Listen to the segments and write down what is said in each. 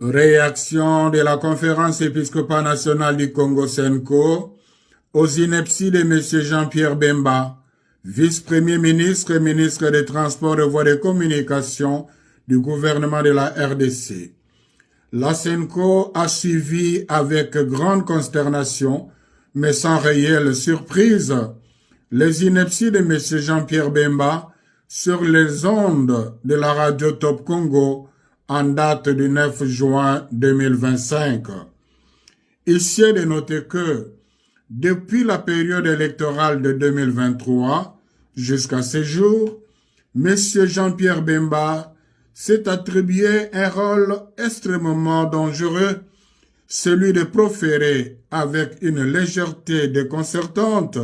Réaction de la Conférence épiscopale nationale du Congo Senko aux inepties de M. Jean-Pierre Bemba, vice-premier ministre et ministre des Transports et Voies de Communication du gouvernement de la RDC. La Senko a suivi avec grande consternation, mais sans réelle surprise, les inepties de M. Jean-Pierre Bemba sur les ondes de la radio Top Congo en date du 9 juin 2025. Ici est de noter que, depuis la période électorale de 2023 jusqu'à ce jour, M. Jean-Pierre Bemba s'est attribué un rôle extrêmement dangereux, celui de proférer avec une légèreté déconcertante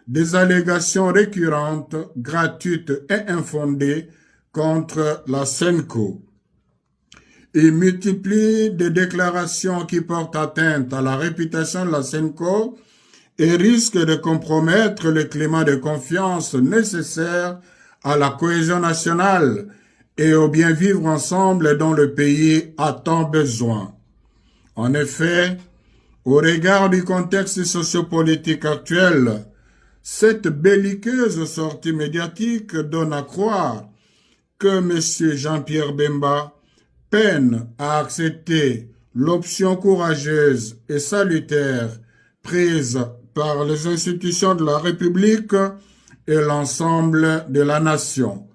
des allégations récurrentes, gratuites et infondées contre la Senko. Il multiplie des déclarations qui portent atteinte à la réputation de la Senko et risquent de compromettre le climat de confiance nécessaire à la cohésion nationale et au bien vivre ensemble dont le pays a tant besoin. En effet, au regard du contexte sociopolitique actuel, cette belliqueuse sortie médiatique donne à croire que M. Jean-Pierre Bemba peine à accepter l'option courageuse et salutaire prise par les institutions de la République et l'ensemble de la nation,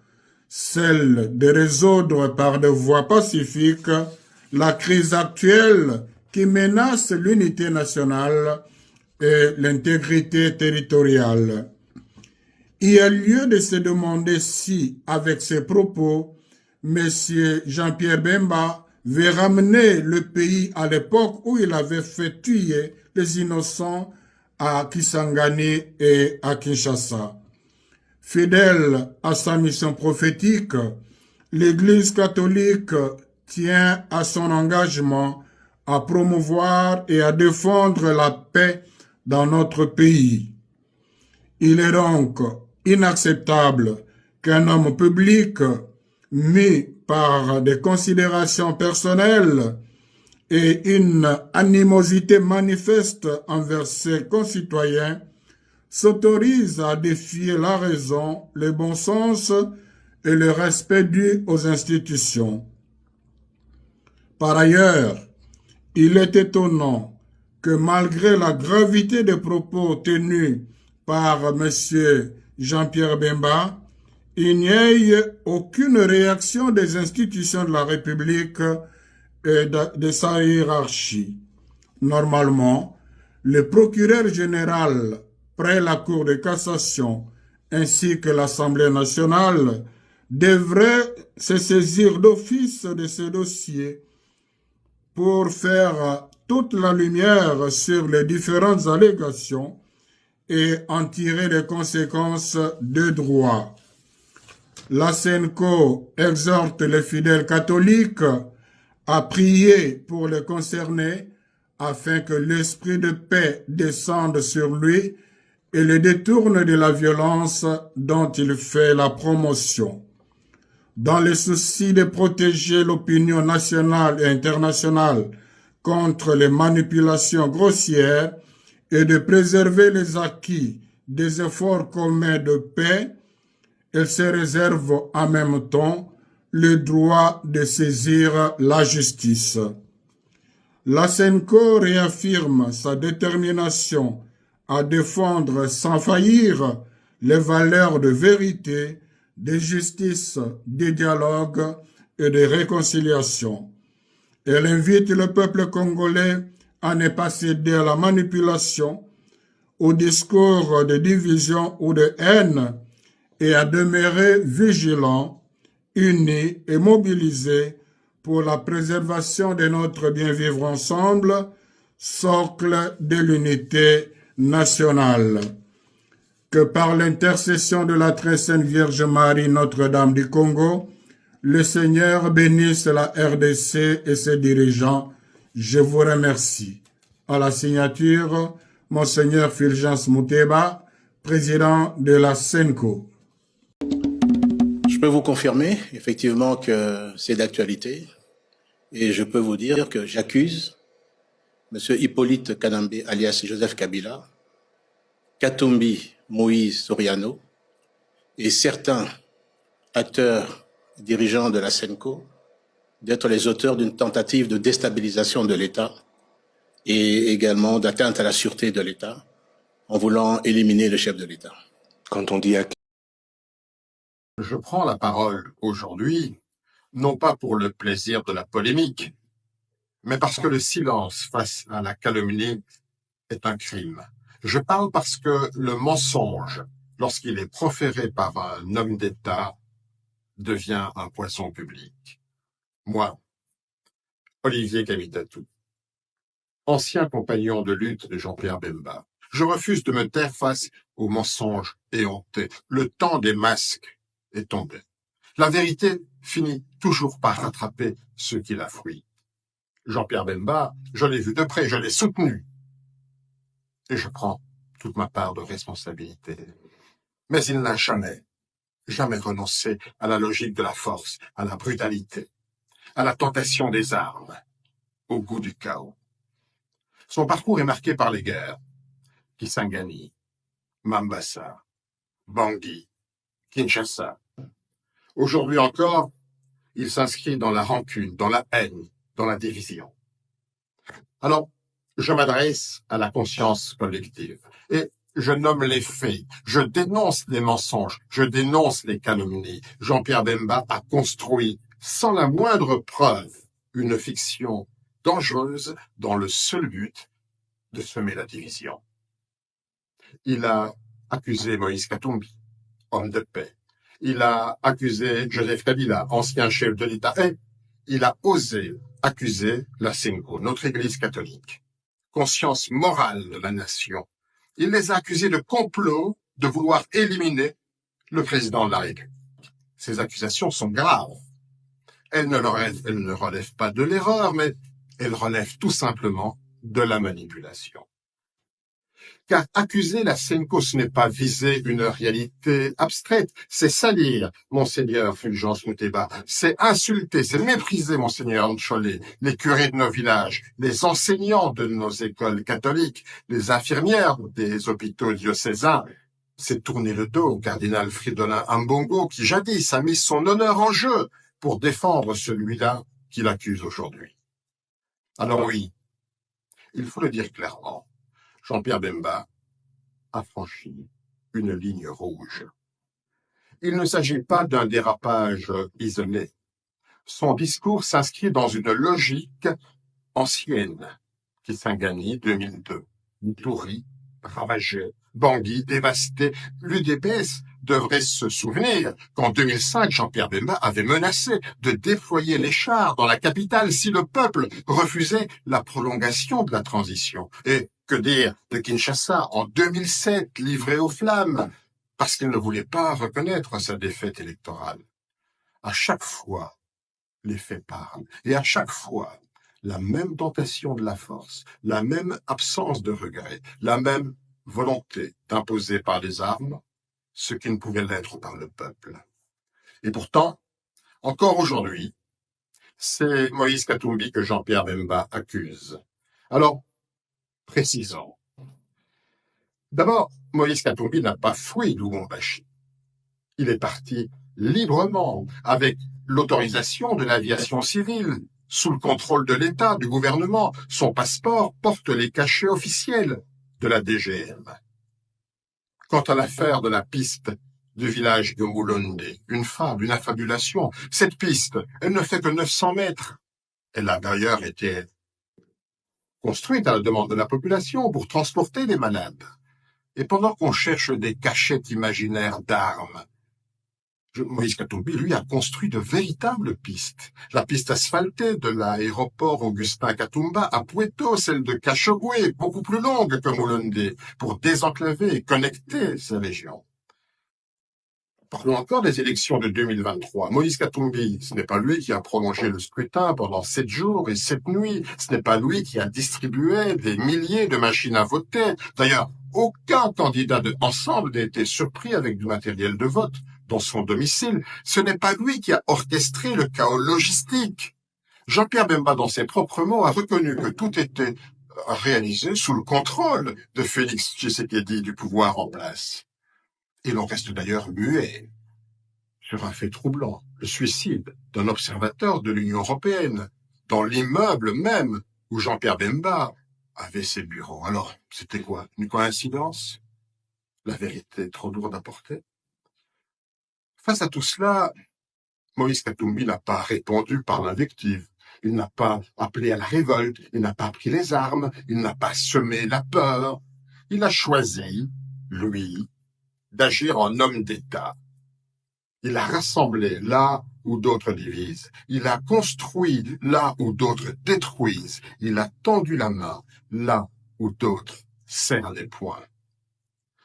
celle de résoudre par des voies pacifiques la crise actuelle qui menace l'unité nationale et l'intégrité territoriale. Il y a lieu de se demander si, avec ces propos, M. Jean-Pierre Bemba veut ramener le pays à l'époque où il avait fait tuer les innocents à Kisangani et à Kinshasa. Fidèle à sa mission prophétique, l'Église catholique tient à son engagement à promouvoir et à défendre la paix dans notre pays. Il est donc inacceptable qu'un homme public mis par des considérations personnelles et une animosité manifeste envers ses concitoyens s'autorise à défier la raison, le bon sens et le respect dû aux institutions. Par ailleurs, il est étonnant que malgré la gravité des propos tenus par M. Jean-Pierre Bemba, il n'y ait aucune réaction des institutions de la République et de sa hiérarchie. Normalement, le procureur général près la Cour de cassation ainsi que l'Assemblée nationale devraient se saisir d'office de ce dossier pour faire toute la lumière sur les différentes allégations et en tirer les conséquences de droit. La Senko exhorte les fidèles catholiques à prier pour les concernés afin que l'esprit de paix descende sur lui et le détourne de la violence dont il fait la promotion. Dans le souci de protéger l'opinion nationale et internationale contre les manipulations grossières et de préserver les acquis des efforts communs de paix, elle se réserve en même temps le droit de saisir la justice. La Senko réaffirme sa détermination à défendre sans faillir les valeurs de vérité, de justice, de dialogue et de réconciliation. Elle invite le peuple congolais à ne pas céder à la manipulation, au discours de division ou de haine et à demeurer vigilants, unis et mobilisés pour la préservation de notre bien-vivre ensemble, socle de l'unité nationale. Que par l'intercession de la très sainte Vierge Marie, Notre-Dame du Congo, le Seigneur bénisse la RDC et ses dirigeants. Je vous remercie. À la signature, Monseigneur Fulgence Mouteba, président de la Senko. Je peux vous confirmer, effectivement, que c'est d'actualité. Et je peux vous dire que j'accuse M. Hippolyte Kanambe, alias Joseph Kabila, Katumbi Moïse Soriano et certains acteurs dirigeants de la SENCO d'être les auteurs d'une tentative de déstabilisation de l'État et également d'atteinte à la sûreté de l'État en voulant éliminer le chef de l'État. Quand on dit Je prends la parole aujourd'hui, non pas pour le plaisir de la polémique, mais parce que le silence face à la calomnie est un crime. Je parle parce que le mensonge, lorsqu'il est proféré par un homme d'État, devient un poison public. Moi, Olivier Kamitatou, ancien compagnon de lutte de Jean-Pierre Bemba, je refuse de me taire face aux mensonges éhontés. Le temps des masques est tombé. La vérité finit toujours par rattraper ceux qui la fuient. Jean-Pierre Bemba, je l'ai vu de près, je l'ai soutenu. Et je prends toute ma part de responsabilité. Mais il n'a jamais renoncé à la logique de la force, à la brutalité, à la tentation des armes, au goût du chaos. Son parcours est marqué par les guerres, Kisangani, Mambasa, Bangui, Kinshasa. Aujourd'hui encore, il s'inscrit dans la rancune, dans la haine, dans la division. Alors, je m'adresse à la conscience collective et je nomme les faits, je dénonce les mensonges, je dénonce les calomnies. Jean-Pierre Bemba a construit, sans la moindre preuve, une fiction dangereuse dans le seul but de semer la division. Il a accusé Moïse Katumbi, homme de paix. Il a accusé Joseph Kabila, ancien chef de l'État. Et il a osé accuser la SENCO, notre Église catholique, conscience morale de la nation. Il les a accusés de complot, de vouloir éliminer le président de la République. Ces accusations sont graves. Elles ne relèvent pas de l'erreur, mais elles relèvent tout simplement de la manipulation. Car accuser la SENCO, ce n'est pas viser une réalité abstraite, c'est salir Monseigneur Fulgence Moutéba, c'est insulter, c'est mépriser Monseigneur Ncholet, les curés de nos villages, les enseignants de nos écoles catholiques, les infirmières des hôpitaux diocésains. C'est tourner le dos au cardinal Fridolin Ambongo qui jadis a mis son honneur en jeu pour défendre celui-là qu'il accuse aujourd'hui. Alors oui, il faut le dire clairement, Jean-Pierre Bemba a franchi une ligne rouge. Il ne s'agit pas d'un dérapage isolé. Son discours s'inscrit dans une logique ancienne. Kisangani, 2002. Ituri, ravagé. Bangui, dévasté. L'UDPS devrait se souvenir qu'en 2005, Jean-Pierre Bemba avait menacé de déployer les chars dans la capitale si le peuple refusait la prolongation de la transition. Et que dire de Kinshasa en 2007, livré aux flammes, parce qu'il ne voulait pas reconnaître sa défaite électorale. À chaque fois, les faits parlent. Et à chaque fois, la même tentation de la force, la même absence de regret, la même volonté d'imposer par les armes ce qui ne pouvait l'être par le peuple. Et pourtant, encore aujourd'hui, c'est Moïse Katumbi que Jean-Pierre Bemba accuse. Alors, précisons. D'abord, Moïse Katumbi n'a pas fui Lubumbashi. Il est parti librement, avec l'autorisation de l'aviation civile, sous le contrôle de l'État, du gouvernement. Son passeport porte les cachets officiels de la DGM. Quant à l'affaire de la piste du village de Mulonde, une fable, une affabulation, cette piste, elle ne fait que 900 mètres. Elle a d'ailleurs été construite à la demande de la population pour transporter des malades. Et pendant qu'on cherche des cachettes imaginaires d'armes, Moïse Katumbi, lui, a construit de véritables pistes. La piste asphaltée de l'aéroport Augustin Katumba à Pueto, celle de Kachogwe, beaucoup plus longue que Mulonde, pour désenclaver et connecter ces régions. Parlons encore des élections de 2023. Moïse Katumbi, ce n'est pas lui qui a prolongé le scrutin pendant 7 jours et 7 nuits. Ce n'est pas lui qui a distribué des milliers de machines à voter. D'ailleurs, aucun candidat de Ensemble n'a été surpris avec du matériel de vote dans son domicile. Ce n'est pas lui qui a orchestré le chaos logistique. Jean-Pierre Bemba, dans ses propres mots, a reconnu que tout était réalisé sous le contrôle de Félix Tshisekedi du pouvoir en place. Et l'on reste d'ailleurs muet sur un fait troublant, le suicide d'un observateur de l'Union européenne, dans l'immeuble même où Jean-Pierre Bemba avait ses bureaux. Alors, c'était quoi? Une coïncidence? La vérité est trop lourde à porter? Face à tout cela, Moïse Katumbi n'a pas répondu par l'invective. Il n'a pas appelé à la révolte, il n'a pas pris les armes, il n'a pas semé la peur. Il a choisi, lui, d'agir en homme d'État. Il a rassemblé là où d'autres divisent. Il a construit là où d'autres détruisent. Il a tendu la main là où d'autres serrent les poings.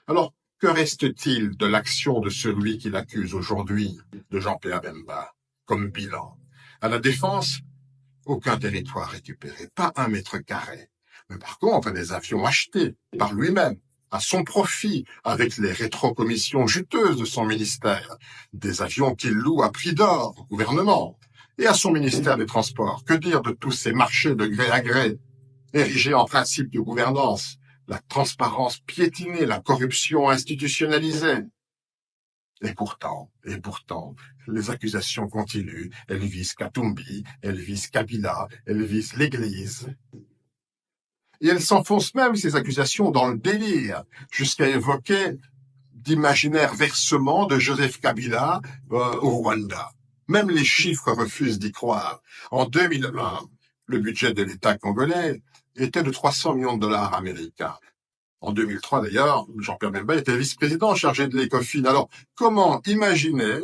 Alors, que reste-t-il de l'action de celui qui l'accuse aujourd'hui, de Jean-Pierre Bemba, comme bilan? À la défense, aucun territoire récupéré, pas 1 mètre carré. Mais par contre, des avions achetés par lui-même, à son profit, avec les rétrocommissions juteuses de son ministère, des avions qu'il loue à prix d'or au gouvernement, et à son ministère des Transports. Que dire de tous ces marchés de gré à gré, érigés en principe de gouvernance, la transparence piétinée, la corruption institutionnalisée? Et pourtant, les accusations continuent. Elles visent Katumbi, elles visent Kabila, elles visent l'Église. Et elles s'enfoncent même, ces accusations, dans le délire, jusqu'à évoquer d'imaginaires versements de Joseph Kabila au Rwanda. Même les chiffres refusent d'y croire. En 2001, le budget de l'État congolais était de 300 millions de dollars américains. En 2003, d'ailleurs, Jean-Pierre Bemba était vice-président chargé de l'ECOFIN. Alors, comment imaginer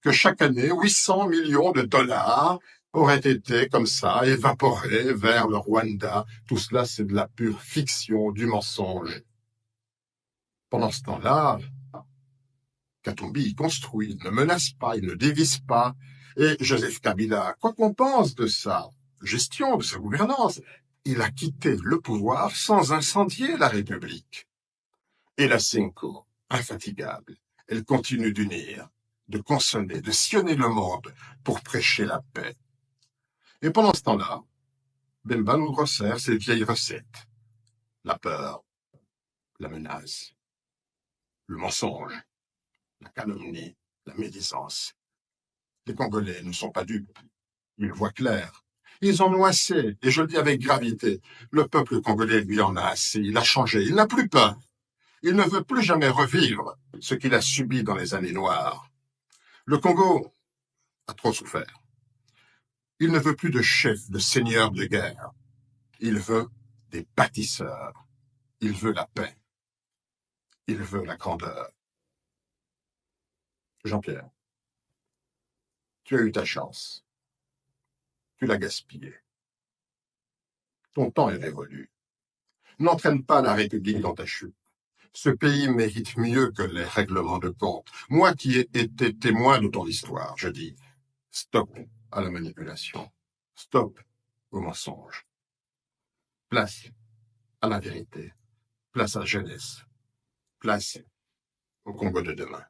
que chaque année, 800 millions de dollars auraient été, comme ça, évaporés vers le Rwanda? Tout cela, c'est de la pure fiction, du mensonge. Pendant ce temps-là, Katumbi, il construit, il ne menace pas, il ne dévisse pas. Et Joseph Kabila, quoi qu'on pense de sa gestion, de sa gouvernance, il a quitté le pouvoir sans incendier la République. Et la Cinco, infatigable, elle continue d'unir, de consonner, de sillonner le monde pour prêcher la paix. Et pendant ce temps-là, Bemba nous resserre ses vieilles recettes. La peur, la menace, le mensonge, la calomnie, la médisance. Les Congolais ne sont pas dupes. Ils voient clair. Ils en ont assez, et je le dis avec gravité. Le peuple congolais, lui, en a assez. Il a changé, il n'a plus peur. Il ne veut plus jamais revivre ce qu'il a subi dans les années noires. Le Congo a trop souffert. Il ne veut plus de chefs, de seigneurs de guerre. Il veut des bâtisseurs. Il veut la paix. Il veut la grandeur. Jean-Pierre, tu as eu ta chance. Tu l'as gaspillée. Ton temps est révolu. N'entraîne pas la République dans ta chute. Ce pays mérite mieux que les règlements de compte. Moi qui ai été témoin de ton histoire, je dis, stop à la manipulation. Stop au mensonge. Place à la vérité. Place à la jeunesse. Place au Congo de demain.